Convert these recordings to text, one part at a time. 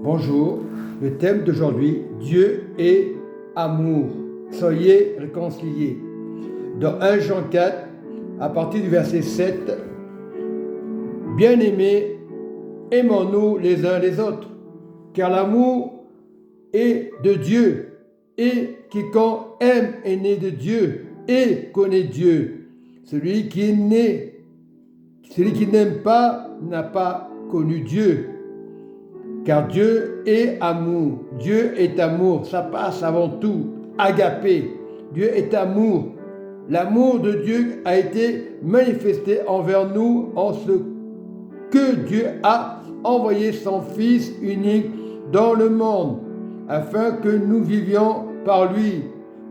Bonjour, le thème d'aujourd'hui, Dieu est amour. Soyez réconciliés. Dans 1 Jean 4, à partir du verset 7, Bien-aimés, aimons-nous les uns les autres, car l'amour est de Dieu, et quiconque aime est né de Dieu et connaît Dieu. Celui qui n'aime pas n'a pas connu Dieu. Car Dieu est amour. Dieu est amour. Ça passe avant tout. Agapé. Dieu est amour. L'amour de Dieu a été manifesté envers nous en ce que Dieu a envoyé son Fils unique dans le monde, afin que nous vivions par lui,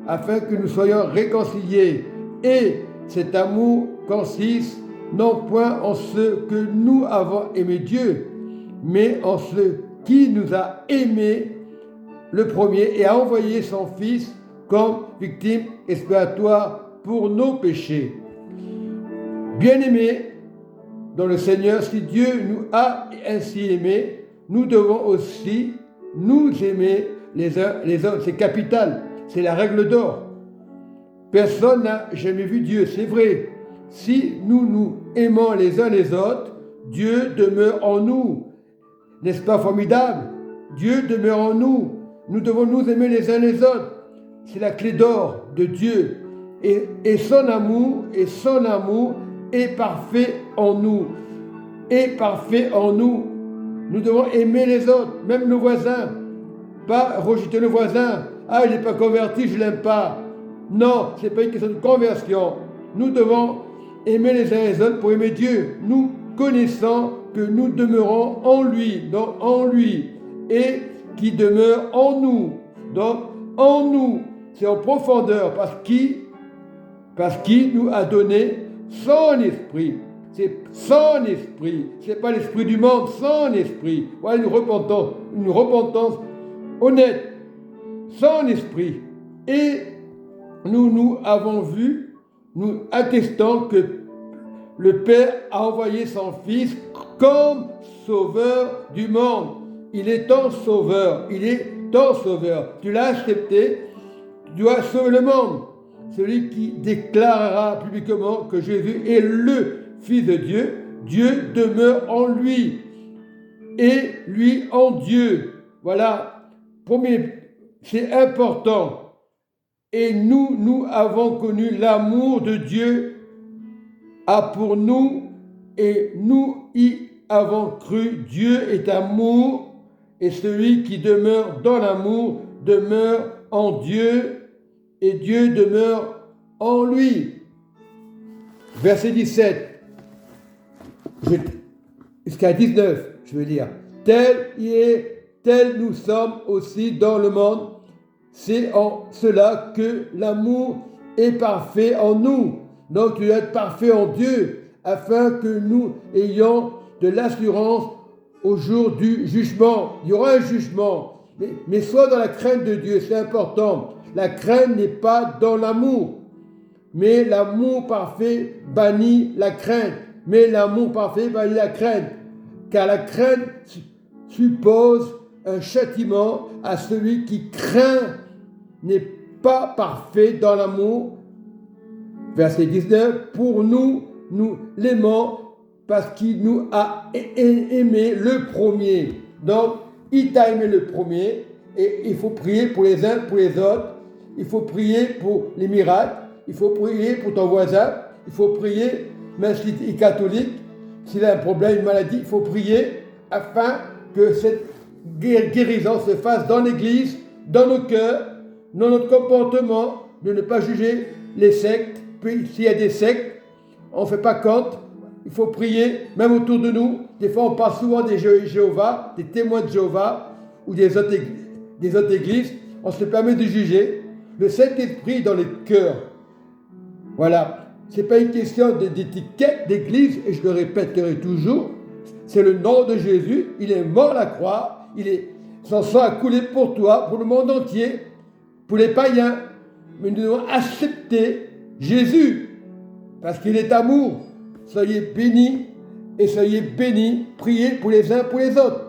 afin que nous soyons réconciliés. Et cet amour consiste non point en ce que nous avons aimé Dieu, mais en ce qui nous a aimés le premier et a envoyé son Fils comme victime expiatoire pour nos péchés. Bien-aimés dans le Seigneur, si Dieu nous a ainsi aimés, nous devons aussi nous aimer les uns les autres. C'est capital, c'est la règle d'or. Personne n'a jamais vu Dieu, c'est vrai. Si nous nous aimons les uns les autres, Dieu demeure en nous. N'est-ce pas formidable? Dieu demeure en nous. Nous devons nous aimer les uns les autres. C'est la clé d'or de Dieu. Et son amour est parfait en nous. Est parfait en nous. Nous devons aimer les autres, même nos voisins. Pas rejeter nos voisins. Ah, il n'est pas converti, je ne l'aime pas. Non, ce n'est pas une question de conversion. Nous devons aimer les uns les autres pour aimer Dieu. Nous connaissons que nous demeurons en lui, donc en lui, et qui demeure en nous. Donc en nous, c'est en profondeur, parce qu'il nous a donné son esprit. C'est son esprit, c'est pas l'esprit du monde, son esprit. Voilà une repentance honnête, son esprit. Et nous avons vu, nous attestons que le Père a envoyé son Fils comme sauveur du monde. Il est ton sauveur. Il est ton sauveur. Tu l'as accepté. Tu dois sauver le monde. Celui qui déclarera publiquement que Jésus est le Fils de Dieu, Dieu demeure en lui. Et lui en Dieu. Voilà. Premier, c'est important. Et nous avons connu l'amour de Dieu pour nous, et nous y avons cru. Dieu est amour, et celui qui demeure dans l'amour demeure en Dieu, et Dieu demeure en lui. Verset 17, jusqu'à 19, je veux dire. Tel nous sommes aussi dans le monde. C'est en cela que l'amour est parfait en nous. Donc tu dois être parfait en Dieu, afin que nous ayons de l'assurance au jour du jugement. Il y aura un jugement, mais sois dans la crainte de Dieu, c'est important. La crainte n'est pas dans l'amour, mais l'amour parfait bannit la crainte. Mais l'amour parfait bannit la crainte, car la crainte suppose un châtiment à celui qui craint n'est pas parfait dans l'amour. Verset 19, pour nous l'aimons parce qu'il nous a aimé le premier. Donc, il t'a aimé le premier, et il faut prier pour les uns, pour les autres. Il faut prier pour les miracles. Il faut prier pour ton voisin. Il faut prier, même s'il est catholique, s'il a un problème, une maladie, il faut prier afin que cette guérison se fasse dans l'Église, dans nos cœurs, dans notre comportement, de ne pas juger les sectes. Puis s'il y a des sectes, on ne fait pas compte. Il faut prier, même autour de nous. Des fois, on parle souvent des Jéhovah, des témoins de Jéhovah, ou des autres églises. On se permet de juger. Le Saint-Esprit dans les cœurs. Voilà. Ce n'est pas une question d'étiquette d'église, et je le répéterai toujours. C'est le nom de Jésus. Il est mort à la croix. Son sang a coulé pour toi, pour le monde entier, pour les païens. Mais nous devons accepter Jésus, parce qu'il est amour. Soyez bénis et soyez bénis. Priez pour les uns pour les autres.